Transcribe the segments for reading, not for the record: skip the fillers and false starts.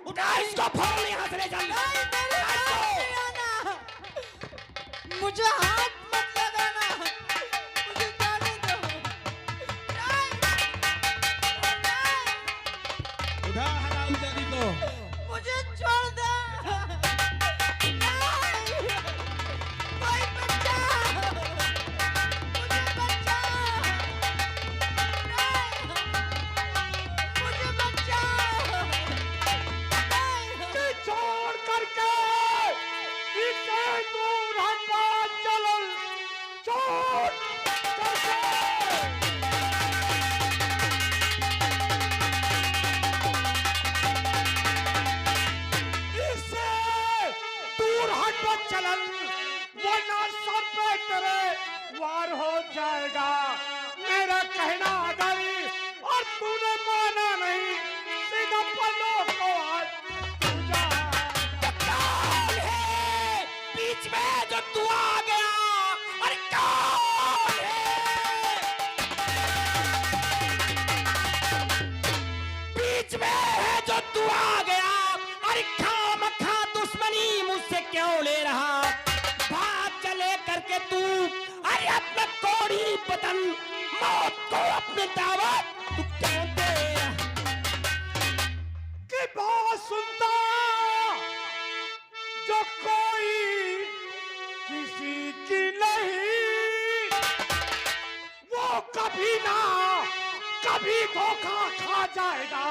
उठा इसको, फोड़ यहाँ से ले चल। मुझे हाथ मत लगाना, मुझे जाने दो। उठा हरामजादी को, मुझे छोड़ दो। कोई बच्चा, मुझे बच्चा, मुझे बच्चा। छोड़ करके इसे दूर हटा चलो, छोड़ करके। इसे दूर हटो चलन, वरना सर पे तेरे वार हो जाएगा। मेरा कहना गई और तूने माना नहीं, सीधा पल्लों को आज तू जा। कौन है बीच में जो तू आ गया? अरे कौन है बीच में है जो तू आ गया? अरे खामखा दुश्मनी मुझसे क्यों ले रहा? भाग चले करके तू, अरे अपना कोड़ी बदन मौत को अपने दावत तू क्यों दे रहा? कि बात सुनता जो कोई किसी की नहीं, वो कभी ना कभी धोखा खा जाएगा।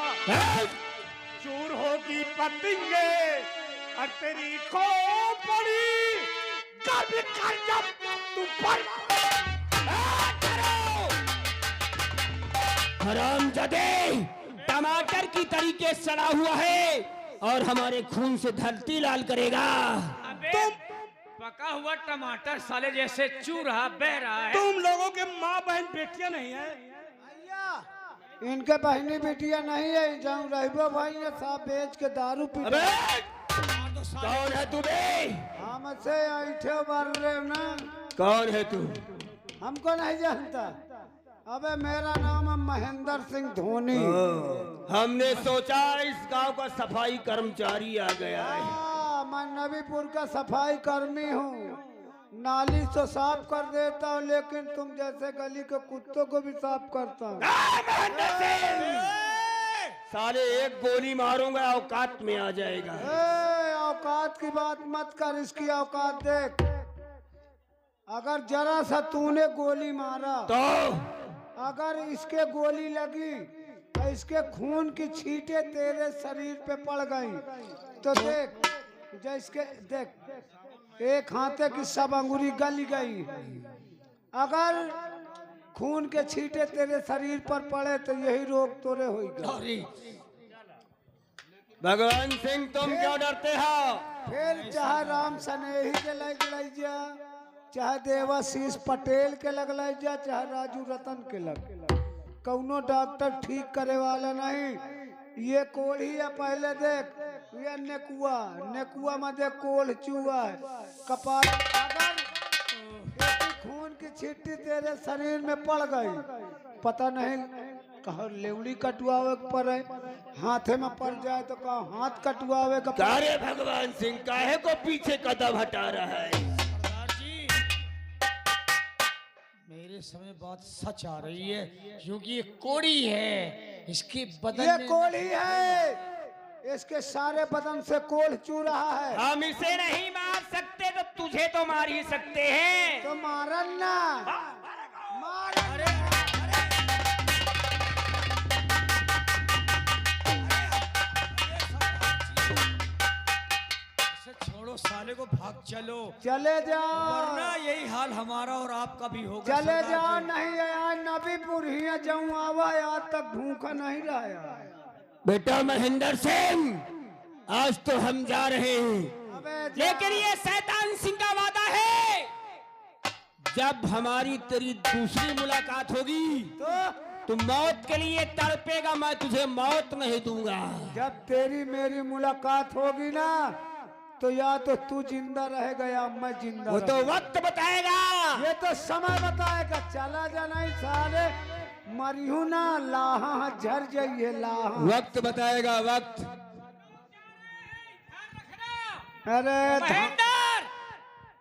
चूर होगी पतंगे और तेरी खोपड़ी कभी कर जब तू पर। हरामजादे, टमाटर की तरीके सड़ा हुआ है और हमारे खून से धरती लाल करेगा। तुम पका हुआ टमाटर साले जैसे चू रहा बह रहा है। तुम लोगों के माँ बहन बेटियां नहीं है? इनके बहनी बेटियां नहीं है, जाऊं रहबो भाई ने साहब बेच के दारू पी। अबे कौन है तू बे? हमसे ऐठे मार रहे हो ना? कौन है तू? हमको नहीं जानता। अबे मेरा नाम है महेंद्र सिंह धोनी। हमने सोचा इस गांव का सफाई कर्मचारी आ गया है। मैं नबीपुर का सफाई कर्मी हूँ। नाली तो साफ कर देता हूँ, लेकिन तुम जैसे गली के कुत्तों को भी साफ करता हूँ। साले एक गोली मारूंगा औकात में आ जाएगा। औकात की बात मत कर, इसकी औकात देख। अगर जरा सा तूने गोली मारा तो अगर इसके गोली लगी तो इसके खून की छींटे तेरे शरीर पे पड़ गई तो देख, जैसे देख एक हाथे की सब अंगुरी गल गई। अगर खून के छींटे तेरे शरीर पर पड़े तो यही रोग तोरे होगा। भगवान सिंह तुम क्यों डरते हो? फिर चाहे राम सनेही के लग जा, चाहे देवाशीष पटेल के लग जा, चाहे राजू रतन के लग, कौनो डॉक्टर ठीक करे वाला नहीं। ये कोढ़ी है, पहले देख ये नेकुआ, नेकुआ में देख कोढ़ चूहा है कपाल। अगर खून की छिट्टी तेरे शरीर में पड़ गई, पता नहीं कहा लेवड़ी कटवावे पर है, हाथे में पड़ जाए तो कहा हाथ कटवावे का। अरे भगवान सिंह काहे को पीछे कदम हटा रहा है? मेरे समय बात सच आ रही है, क्योंकि ये कोड़ी है, इसके बदन ये में कोढ़ी है, इसके सारे बदन से कोढ़ चू रहा है। हम इसे नहीं मार सकते तो तुझे तो मार ही सकते हैं। तो मारन ना, मारन। छोड़ो साले को, भाग चलो, चले जाओ, वरना यही हाल हमारा और आपका भी होगा। चले जाओ। नहीं आज नबीपुर ही जाऊँ आवा, आज तक भूखा नहीं रहा। बेटा महेंद्र सिंह, आज तो हम जा रहे हैं, लेकिन ये शैतान सिंह का वादा है, जब हमारी तेरी दूसरी मुलाकात होगी तो मौत के लिए तड़पेगा, मैं तुझे मौत नहीं दूंगा। जब तेरी मेरी मुलाकात होगी ना, तो या तो तू जिंदा रहेगा या मैं जिंदा। वो तो वक्त बताएगा। ये तो समय बताएगा। चला जाना ही सारे, मरियू ना लाहा झर जाइए लाहा। वक्त बताएगा, वक्त। अरे महेंद्र,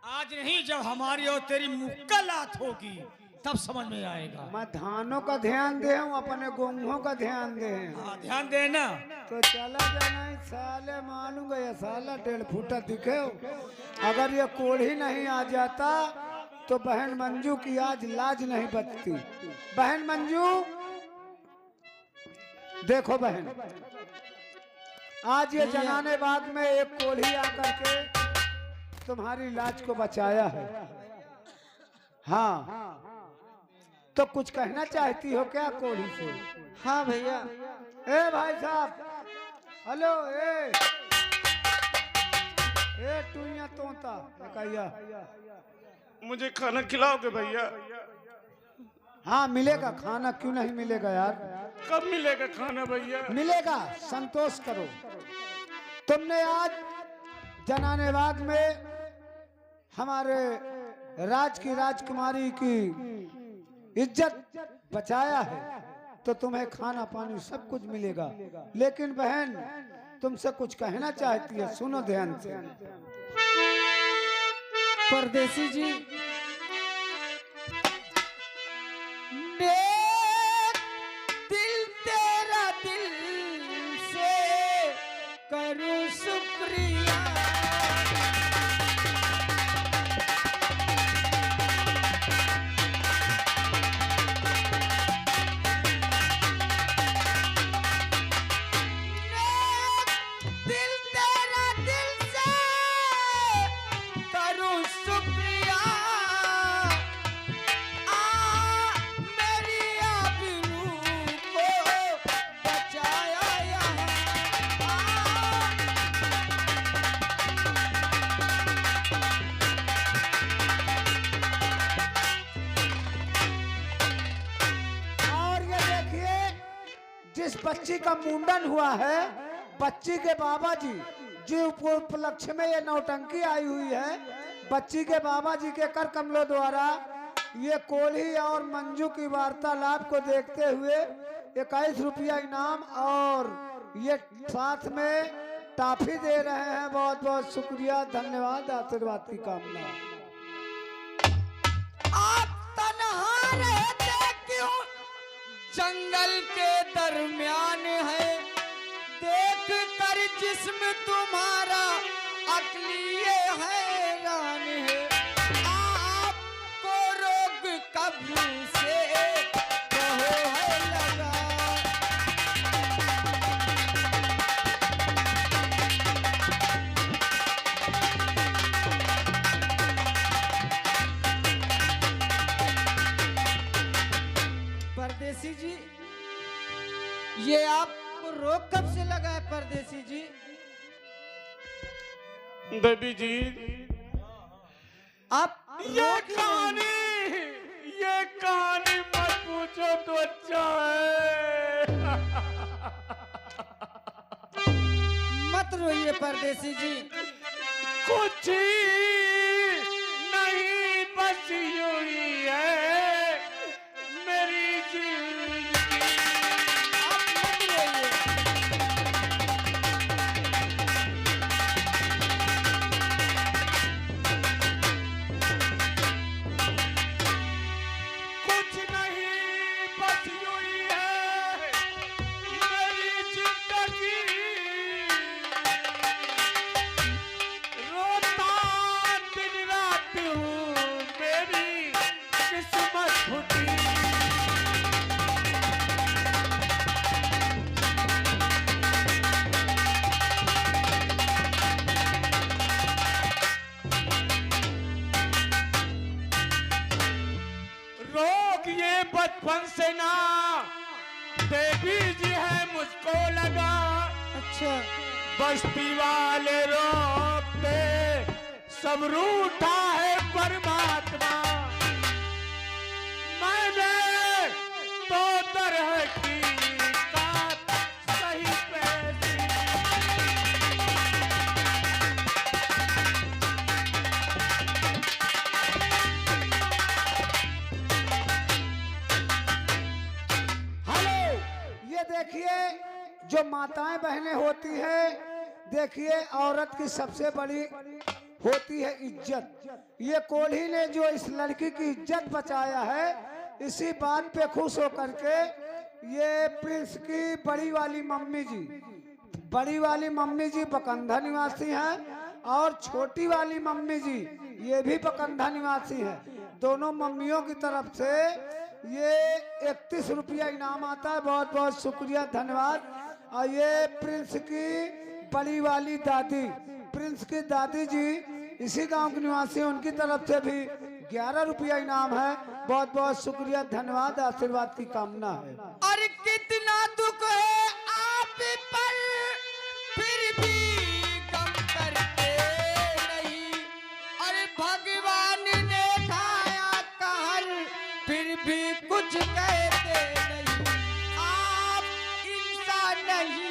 आज नहीं, जब हमारी और तेरी मुक्कलात होगी तब समझ में आएगा। मैं धानों का ध्यान दे हूँ, अपने गेहूं का ध्यान दे। हाँ, ध्यान देना। तो चला जाना, साले मानूंगा ये साला 1.5 फुटा दिखे हो। अगर ये कोढ़ी नहीं आ जाता तो बहन मंजू की आज लाज नहीं बचती। बहन मंजू, देखो बहन, आज ये जनाने बाग में एक कोढ़ी आकर के तुम्हारी लाज को बचाया है। हाँ, तो कुछ कहना चाहती हो क्या कोढ़ी से? हाँ भैया। ए भाई साहब, हेलो, टूइया तोता कहिया, मुझे खाना खिलाओगे भैया? हाँ मिलेगा खाना, क्यों नहीं मिलेगा यार? कब मिलेगा खाना भैया? मिलेगा, संतोष करो। तुमने आज जनाने बाग में हमारे राज की राजकुमारी की इज्जत बचाया है, तो तुम्हें खाना पानी सब कुछ मिलेगा। लेकिन बहन तुमसे कुछ कहना चाहती है, सुनो ध्यान से। परदेसी जी, दिल तेरा दिल से करूं शुक्रिया। दिल तेरा दिल से करूं शुक्रिया। मेरी आबरू को बचाया यहाँ। और ये देखिए, जिस बच्ची का मुंडन हुआ है, बच्ची के बाबा जी जो उपलक्ष्य में ये नौटंकी आई हुई है, बच्ची के बाबा जी के कर कमलों द्वारा ये कोल्ही और मंजू की वार्तालाप को देखते हुए 21 रुपया इनाम और ये साथ में टाफी दे रहे हैं। बहुत बहुत शुक्रिया, धन्यवाद, आशीर्वाद की कामना। आप तन्हा रहते क्यों जंगल के दरमियान है? देख कर जिस्म तुम्हारा अकलिए हैरान है। आपको रोग कब से कहो है लगा? परदेसी जी, ये आपको रोग कब से लगा है परदेसी जी? देवी जी, आप ये कहानी मत पूछो तो अच्छा है। मत रोइए परदेसी जी। कुछ नहीं, बस यूं ही है मेरी जिंदगी। आप मत रोइए। कुछ नहीं, बस यूं ही है मेरी जिंदगी। रोता दिन रात हूँ, मेरी किस्मत फूटी। रोग ये बचपन से ना देवी जी है मुझको लगा। अच्छा, बस्ती वाले रोकते सब रूठा है परमात्मा। मैंने तो तरह की बात सही पैसी। हेलो, ये देखिए, जो माताएं बहनें होती हैं, देखिए औरत की सबसे बड़ी होती है इज्जत। ये कोल्ही ने जो इस लड़की की इज्जत बचाया है, इसी बात पे खुश होकर के ये प्रिंस की बड़ी वाली मम्मी जी बकंधा निवासी हैं और छोटी वाली मम्मी जी ये भी बकंधा निवासी हैं। दोनों मम्मियों की तरफ से ये 31 रुपया इनाम आता है। बहुत बहुत शुक्रिया, धन्यवाद। और ये प्रिंस की बड़ी वाली दादी, प्रिंस की दादी जी इसी गांव के निवासी हैं, उनकी तरफ से भी 11 रुपया इनाम है। बहुत बहुत शुक्रिया, धन्यवाद, आशीर्वाद की कामना है। और कितना दुख है आप पर, फिर भी गम करते नहीं। और भगवान ने खाया कहर, फिर भी कुछ कहते नहीं। आप इंसान नहीं,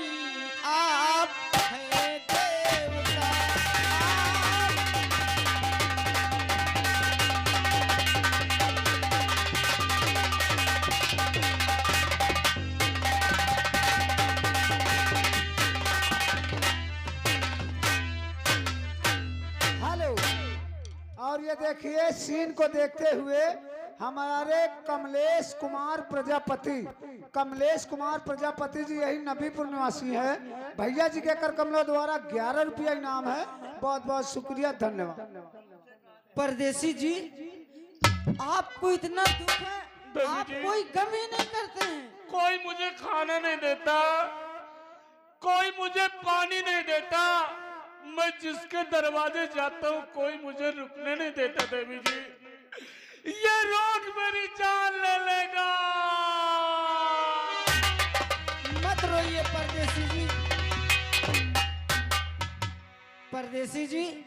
आप हैं देवता। हेलो। और ये देखिए सीन को देखते हुए हमारे कमलेश कुमार प्रजापति जी यही नबीपुर निवासी है। भैया जी के कर कमलों द्वारा 11 रुपया इनाम है। बहुत बहुत शुक्रिया, धन्यवाद। परदेसी जी, आपको इतना दुख है, आप कोई गम ही नहीं करते हैं। कोई मुझे खाना नहीं देता, कोई मुझे पानी नहीं देता। मैं जिसके दरवाजे जाता हूँ कोई मुझे रुकने नहीं देता। देवी जी, ये रोग मेरी जान ले लेगा। मत रोइए परदेसी जी। परदेसी जी,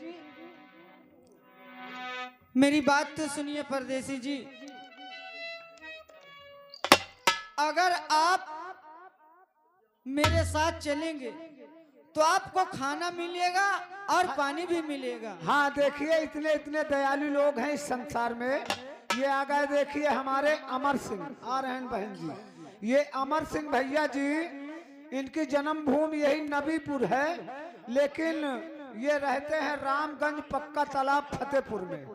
मेरी बात तो सुनिए परदेसी जी। अगर आप मेरे साथ चलेंगे तो आपको खाना मिलेगा और पानी भी मिलेगा। हाँ देखिए, इतने इतने दयालु लोग हैं इस संसार में। ये आ गए, देखिए हमारे अमर सिंह आ रहे हैं बहन जी। ये अमर सिंह भैया जी, इनकी जन्मभूमि यही नबीपुर है, लेकिन ये रहते हैं रामगंज पक्का तालाब फतेहपुर में।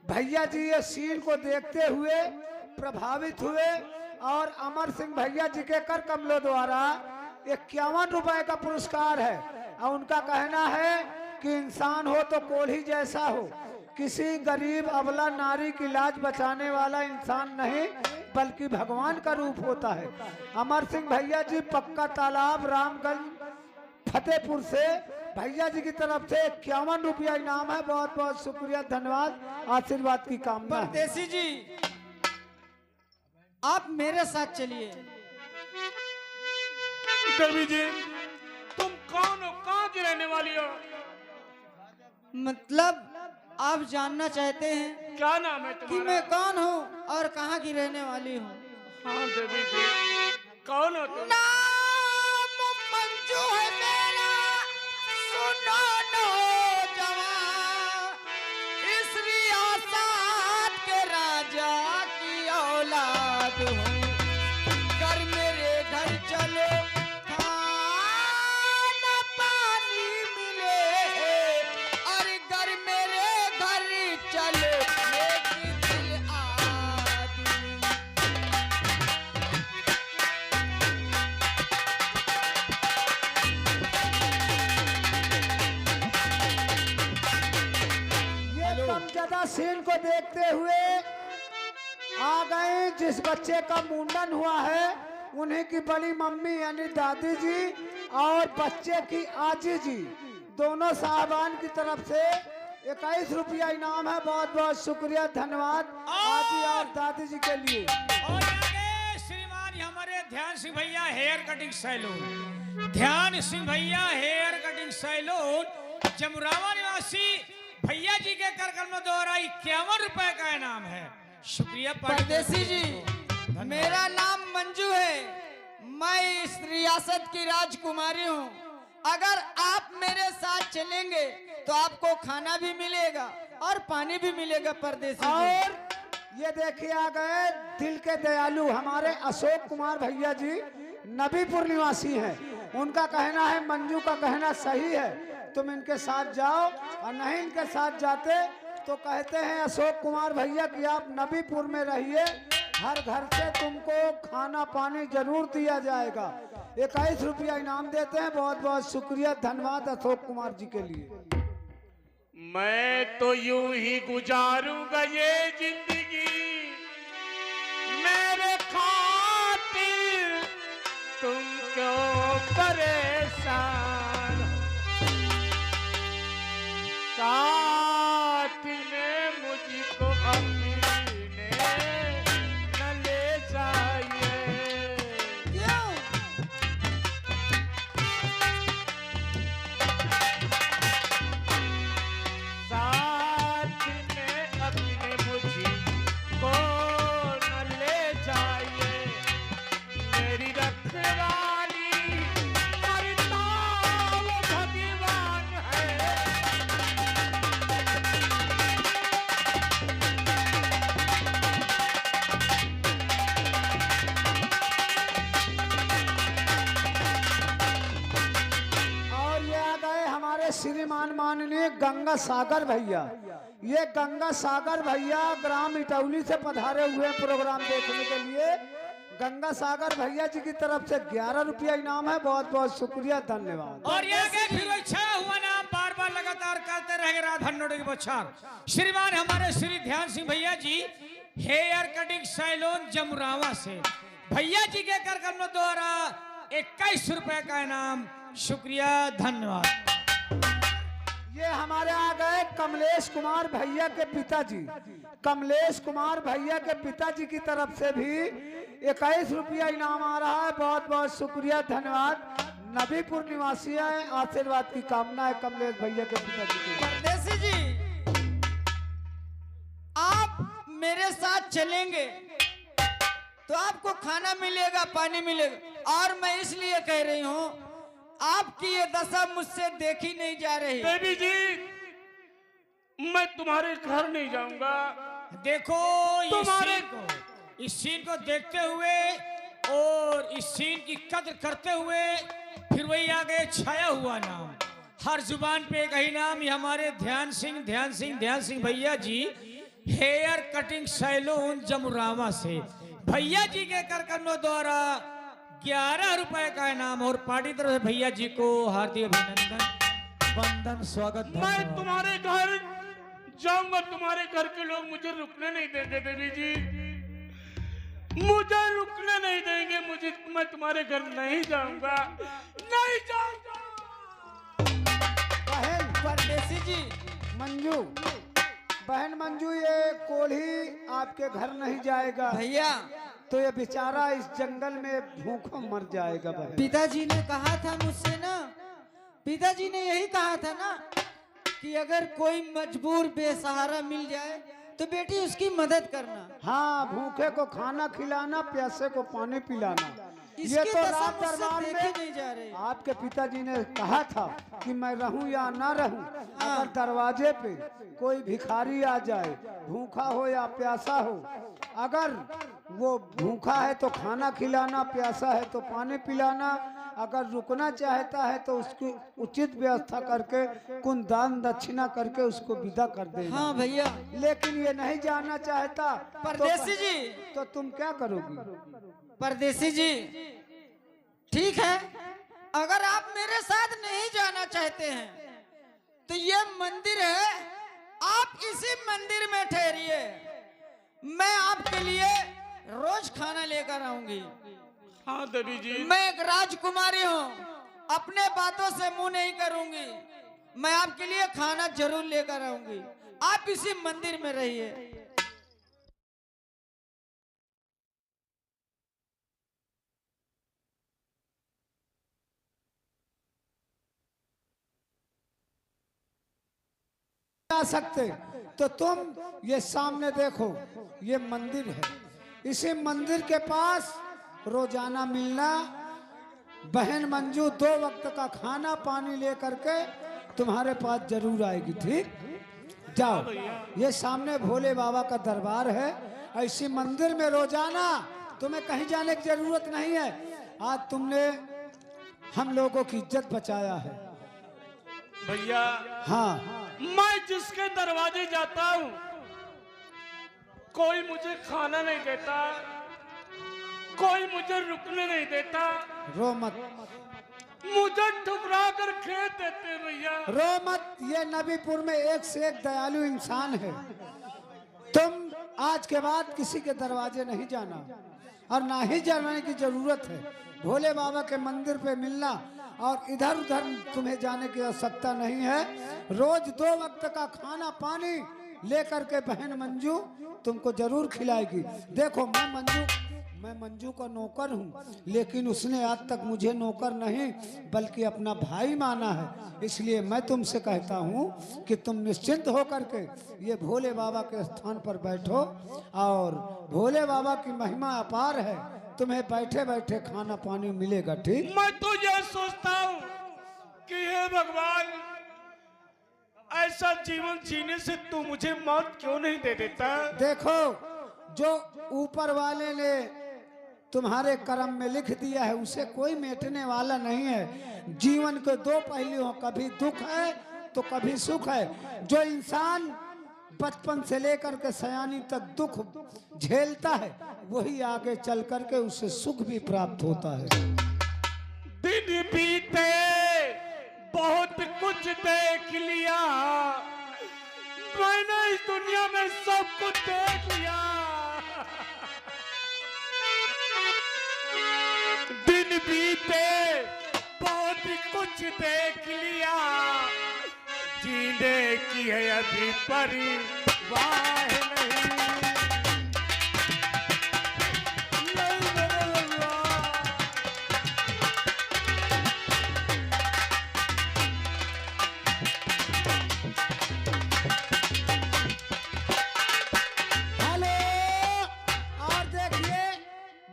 भैया जी ये सीन को देखते हुए प्रभावित हुए और अमर सिंह भैया जी के कर कमलों द्वारा 51 रुपए का पुरस्कार है। और उनका कहना है कि इंसान हो तो कोल्ही जैसा हो, किसी गरीब अबला नारी की लाज बचाने वाला इंसान नहीं बल्कि भगवान का रूप होता है। अमर सिंह भैया जी पक्का तालाब रामगंज फतेहपुर से भैया जी की तरफ से 51 रुपया इनाम है। बहुत बहुत शुक्रिया, धन्यवाद, आशीर्वाद की कामना है। परदेसी जी, आप मेरे साथ चलिए। देवी जी, तुम कौन हो, कहाँ की रहने वाली हो? मतलब आप जानना चाहते हैं क्या नाम है कि तुम्हारा? मैं कौन हूँ और कहाँ की रहने वाली हूँ? हाँ देवी जी, कौन हो तुम? नाम मंजू है मेरा, सुनो नौजवान, इस रियासत के राजा की औलाद हूँ। कर मेरे घर चलो, खाना पानी मिले, और घर मेरे घर चलो, एक दिल आदमी। ये कमजदा सीन को देखते हुए आ गए। जिस बच्चे का मुंडन हुआ है उन्हीं की बड़ी मम्मी यानी दादी जी और बच्चे की आजी जी, दोनों साहबान की तरफ से 21 रुपया इनाम है। बहुत बहुत शुक्रिया, धन्यवाद आजी और दादी जी के लिए। और आगे श्रीमान हमारे ध्यान सिंह भैया हेयर कटिंग सैलून, ध्यान सिंह भैया हेयर कटिंग सैलून, जमुरावा निवासी भैया जी के कार्यक्रम में द्वारा 51 रुपए का इनाम है। शुक्रिया परदेसी जी, मेरा नाम मंजू है, मैं इस रियासत की राजकुमारी हूँ। अगर आप मेरे साथ चलेंगे तो आपको खाना भी मिलेगा और पानी भी मिलेगा परदेसी जी। और ये देखिए आ गए दिल के दयालु हमारे अशोक कुमार भैया जी, नबीपुर निवासी हैं। उनका कहना है, मंजू का कहना सही है, तुम इनके साथ जाओ, और नहीं इनके साथ जाते तो कहते हैं अशोक कुमार भैया कि आप नबीपुर में रहिए, हर घर से तुमको खाना पानी जरूर दिया जाएगा। 21 रुपया इनाम देते हैं। बहुत बहुत शुक्रिया, धन्यवाद अशोक कुमार जी के लिए। मैं तो यूं ही गुजारूंगा ये जिंदगी, मेरे खातिर तुम क्यों परेशान। साथ में मुझको अपने न ले जाइए। क्यों? साथ में अपने मुझको न ले जाइए, मेरी रखवाली करता वो भगवान है। और ये आ गए हमारे श्रीमान माननीय गंगा सागर भैया। ये गंगा सागर भैया ग्राम इटौली से पधारे हुए हैं प्रोग्राम देखने के लिए। गंगा सागर भैया जी की तरफ से 11 रुपया इनाम है। बहुत बहुत शुक्रिया, धन्यवाद। और ये आगे फिर वही छाया हुआ नाम बार बार लगातार करते रहेंगे राधा नोटे के बच्चार। श्रीमान हमारे श्री ध्यान सिंह भैया जी हेयर कटिंग सैलून जमुरावा से भैया जी के कार्यक्रम द्वारा 21 रुपए का इनाम। शुक्रिया, धन्यवाद। ये हमारे आ गए कमलेश कुमार भैया के पिताजी। कमलेश कुमार भैया के पिताजी की तरफ से भी 21 रुपया इनाम आ रहा है। बहुत बहुत शुक्रिया, धन्यवाद। नबीपुर निवासी है, आशीर्वाद की कामना है कमलेश भैया के पिताजी की। परदेसी जी, आप मेरे साथ चलेंगे तो आपको खाना मिलेगा, पानी मिलेगा। और मैं इसलिए कह रही हूँ, आपकी ये दशा मुझसे देखी नहीं जा रही। देवी जी, मैं तुम्हारे घर नहीं जाऊंगा। देखो तुम्हारे इस सीन को देखते हुए और इस सीन की कद्र करते हुए फिर वही आ गए छाया हुआ नाम। हर जुबान पे एक ही नाम, ये हमारे ध्यान सिंह भैया जी हेयर कटिंग सैलून जमुरावा से भैया जी के कार्यक्रमों द्वारा 11 रुपए का इनाम। और पार्टी तरफ से भैया जी को हार्दिक अभिनंदन, वंदन, स्वागत। मैं तुम्हारे घर जाऊंगा, तुम्हारे घर के लोग मुझे रुकने नहीं देंगे। देवी जी, मुझे रुकने नहीं देंगे। मैं तुम्हारे घर नहीं जाऊंगा, नहीं जाऊंगा। बहन परदेसी जी, मंजू, बहन मंजू, ये कोल्ही आपके घर नहीं जाएगा भैया तो ये बेचारा इस जंगल में भूखों मर जाएगा। बहन, पिताजी ने कहा था मुझसे ना, पिताजी ने यही कहा था ना कि अगर कोई मजबूर बेसहारा मिल जाए तो बेटी उसकी मदद करना। हाँ, भूखे को खाना खिलाना, प्यासे को पानी पिलाना। ये इसकी तो दशा रात मुझसे दरबार देखी में नहीं जा रही। आपके पिताजी ने कहा था कि मैं रहूं या ना रहूं, अगर दरवाजे पे कोई भिखारी आ जाए, भूखा हो या प्यासा हो, अगर वो भूखा है तो खाना खिलाना, प्यासा है तो पानी पिलाना, अगर रुकना चाहता है तो उसकी उचित व्यवस्था करके कुछ दान दक्षिणा करके उसको विदा कर देना। हाँ भैया। लेकिन ये नहीं जाना चाहता परदेसी जी, तो तुम क्या करोगी? परदेसी जी, ठीक है, अगर आप मेरे साथ नहीं जाना चाहते हैं तो ये मंदिर है, आप इसी मंदिर में ठहरिए, मैं आपके लिए रोज खाना लेकर आऊंगी। हाँ देवी जी, मैं एक राजकुमारी हूँ, अपने बातों से मुंह नहीं करूंगी, मैं आपके लिए खाना जरूर लेकर आऊंगी, आप इसी मंदिर में रहिए। जा सकते तो तुम ये सामने देखो, ये मंदिर है, इसी मंदिर के पास रोजाना मिलना बहन मंजू 2 वक्त का खाना पानी लेकर के तुम्हारे पास जरूर आएगी। ठीक, जाओ, ये सामने भोले बाबा का दरबार है, ऐसी मंदिर में रोजाना, तुम्हें कहीं जाने की जरूरत नहीं है। आज तुमने हम लोगों की इज्जत बचाया है। भैया हाँ, मैं जिसके दरवाजे जाता हूँ कोई मुझे खाना नहीं देता, कोई मुझे रुकने नहीं देता, रो मत, मुझे ठुकरा कर खेत देते भैया। रो मत। ये नबीपुर में एक से एक दयालु इंसान है। तुम आज के बाद किसी के दरवाजे नहीं जाना और ना ही जाने की जरूरत है। भोले बाबा के मंदिर पे मिलना और इधर उधर तुम्हें जाने की आवश्यकता नहीं है। रोज 2 वक्त का खाना पानी लेकर के बहन मंजू तुमको जरूर खिलाएगी। देखो मैं मंजू का नौकर हूँ, लेकिन उसने आज तक मुझे नौकर नहीं बल्कि अपना भाई माना है। इसलिए मैं तुमसे कहता हूँ कि तुम निश्चिंत होकर के ये भोले बाबा के स्थान पर बैठो और भोले बाबा की महिमा अपार है। तुम्हें बैठे बैठे खाना पानी मिलेगा, ठीक? मैं तो यह सोचता हूँ कि हे भगवान, ऐसा जीवन जीने से तू मुझे मौत क्यों नहीं दे देता। देखो, जो ऊपर वाले ने तुम्हारे कर्म में लिख दिया है उसे कोई मिटने वाला नहीं है। जीवन के 2 पहलू हैं, कभी दुख है तो कभी सुख है। जो इंसान बचपन से लेकर के सयानी तक दुख झेलता है वही आगे चल करके उसे सुख भी प्राप्त होता है। दिन बीते बहुत कुछ देख लिया, मैंने इस दुनिया में सब कुछ देख लिया। दिन बीते बहुत कुछ देख लिया, जीने की है अभी परवाह नहीं।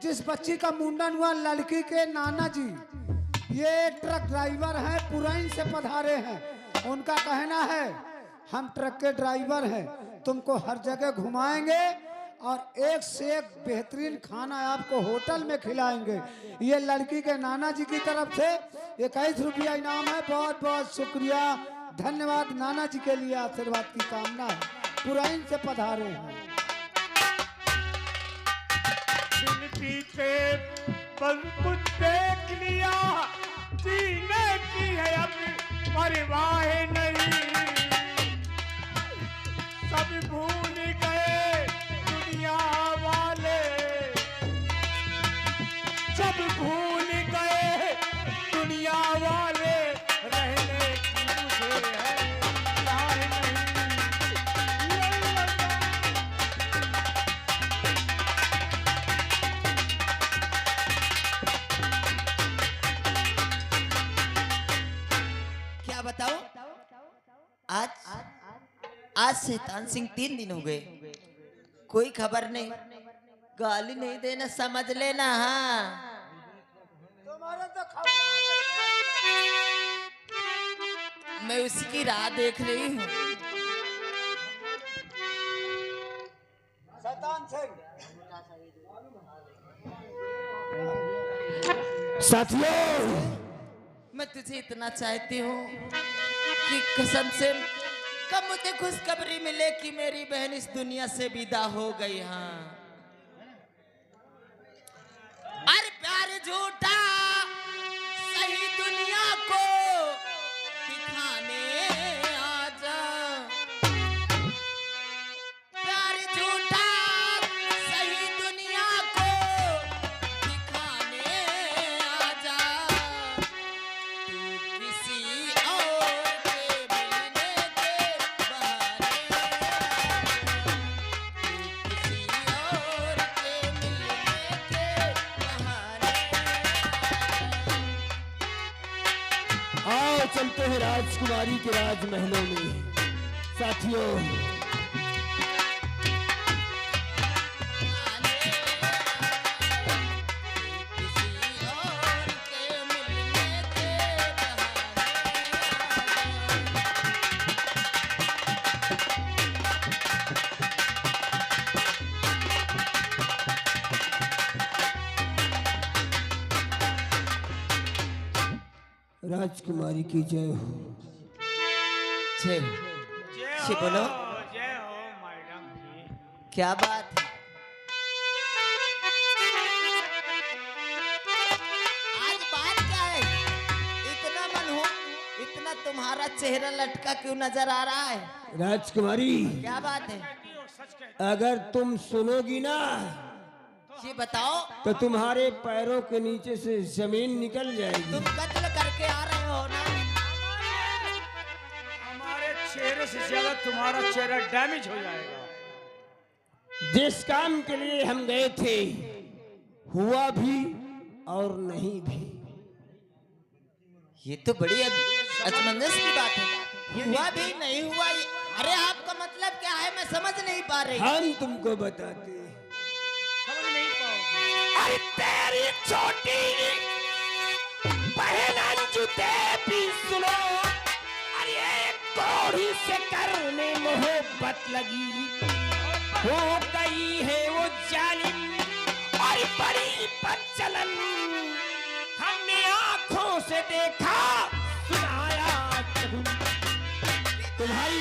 जिस बच्ची का मुंडन हुआ लड़की के नाना जी ये ट्रक ड्राइवर हैं, पुरैन से पधारे हैं। उनका कहना है हम ट्रक के ड्राइवर हैं, तुमको हर जगह घुमाएंगे और एक से एक बेहतरीन खाना आपको होटल में खिलाएंगे। ये लड़की के नाना जी की तरफ से 21 रुपया इनाम है। बहुत बहुत शुक्रिया, धन्यवाद। नाना जी के लिए आशीर्वाद की कामना है। पुरैन से पधारे हैं। पीछे पर कुछ देख लिया, जीने की है अब परवाह नहीं। सब भूल गए दुनिया वाले, सब भूल गए दुनिया वाले, रहने की मुझे है राह नहीं। बताओ, आज से तानसिंह 3 दिन हो गए, कोई खबर नहीं। गाली नहीं देना, समझ लेना। हाँ, तुम्हारा तो मैं उसकी राह देख रही हूँ। साथियों, मैं तुझे इतना चाहती हूँ कि कसम से कब मुझे खुशखबरी मिले कि मेरी बहन इस दुनिया से विदा हो गई। हाँ, अरे प्यार झूठा सही दुनिया को दिखाने आजा। प्यार झूठा सही दुनिया को दिखाने आजा। चलते हैं राजकुमारी के राजमहलों में। साथियों, राजकुमारी की जय हो। जय हो। जी बोलो। जय हो मैडम जी। क्या बात है? आज बात क्या है? इतना मन हो, इतना तुम्हारा चेहरा लटका क्यों नजर आ रहा है? राजकुमारी, क्या बात है? अगर तुम सुनोगी ना जी बताओ। तो तुम्हारे पैरों के नीचे से जमीन निकल जाएगी। तुम कत्ल करके आ रहे हो ना? हमारे चेहरे से ज्यादा तुम्हारा चेहरा डैमेज हो जाएगा। जिस काम के लिए हम गए थे हुआ भी और नहीं भी। ये तो बड़ी असमंजस की बात है। हुआ भी नहीं हुआ अरे आपका मतलब क्या है? मैं समझ नहीं पा रही। हम तुमको बताते। समझ नहीं पाओगे। अरे तेरी छोटी बहन अंजू भी सुनो। अरे कोड़ी से करने मोहब्बत लगी, हो गई है वो जालिम और बड़ी बदचलन। हमने आंखों से देखा, सुनाया तुम्हारी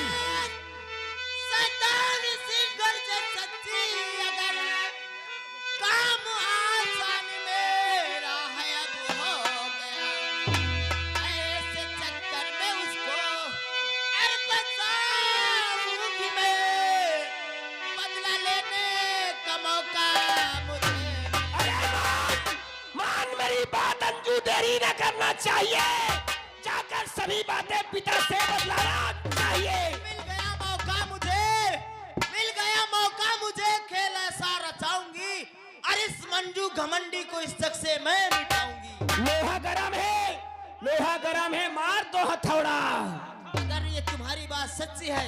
शैतान सी गर्ज सच्ची, अगर काम आसान मेरा है अब हो गया। ऐसे चक्कर में उसको अरे बचाऊंगी मैं, बदला लेने का मौका मुझे। मान मेरी बात अंजू, देरी न करना चाहिए। जाकर सभी बातें पिता से बदलाना चाहिए। मिल गया मौका मुझे, मिल गया मौका मुझे। खेल ऐसा रचाऊंगी और इस मंजू घमंडी को इस जग से मैं मिटाऊंगी। लोहा गरम है, लोहा गरम है, मार दो हथौड़ा। अगर ये तुम्हारी बात सच्ची है,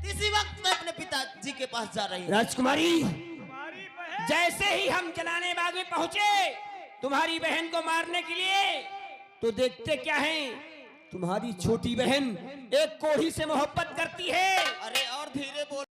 इसी वक्त मैं अपने पिताजी के पास जा रही हूँ। राजकुमारी, जैसे ही हम जलाने बाग में पहुंचे तुम्हारी बहन को मारने के लिए, तो देखते क्या है, तुम्हारी छोटी बहन एक कोढ़ी से मोहब्बत करती है। अरे और धीरे बोल।